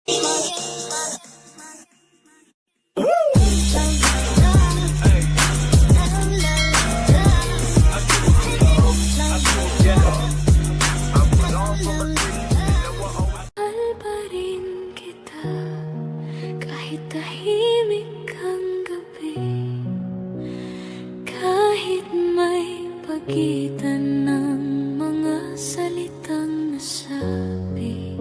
Mahal pa rin kita kahit tahimik ang gabi, kahit may pagitan ng mga salitang nasabi.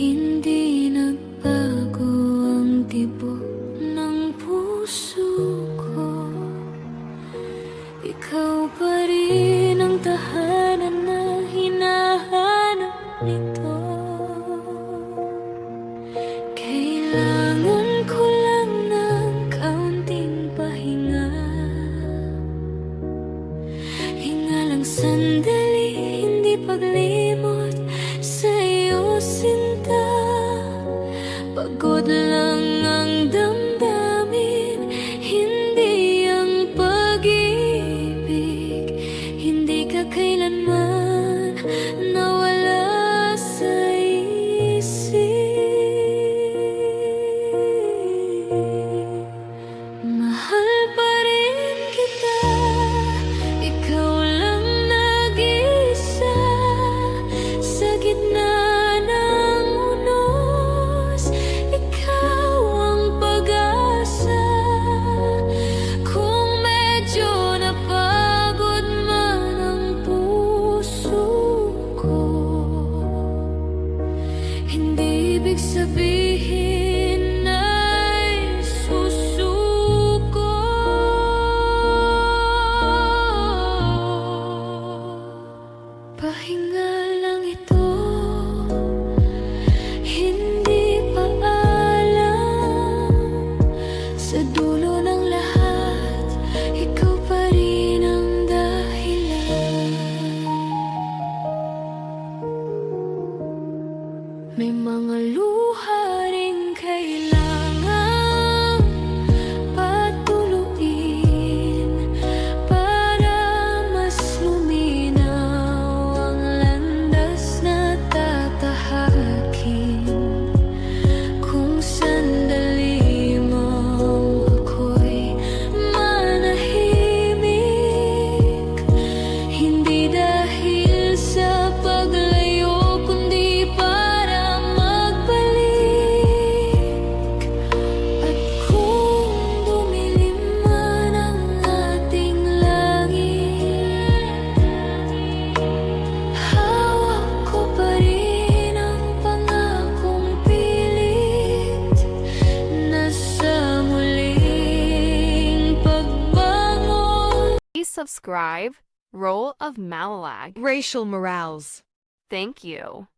Hindi nagbago ang tibok ng puso ko. Ikaw pa rin ang tahanan na hinahanap nito. Kailangan ko lang ng kaunting pahinga. Hinga lang sandali, hindi paglimot sa iyo sinta. Pagod lang ang damdamin, hindi ang pag-ibig. Hindi ka kailanman nawala sa isip. Mahal pa rin kita, ikaw lang nag-iisa sa gitna ng unos. Ikaw ang pag-asa. Kung medyo napagod man ang puso ko, hindi ibig sabihin ay susuko. Pahinga lang ito, hindi paalam. Sa dulo ng lahat, ikaw pa rin ang dahilan. May mga luha ring kailangang patuluin para mas luminaw ang landas na tatahakin. Kung sandali mo ako'y manahimik, hindi dahil sa paglayo, kundi para magbalik. At kung dumilim man ang ating langit, hawak ko pa rin ang pangakong pilit na sa muling pagbangon. Please subscribe Role of Malalag. Racial Morales. Thank you.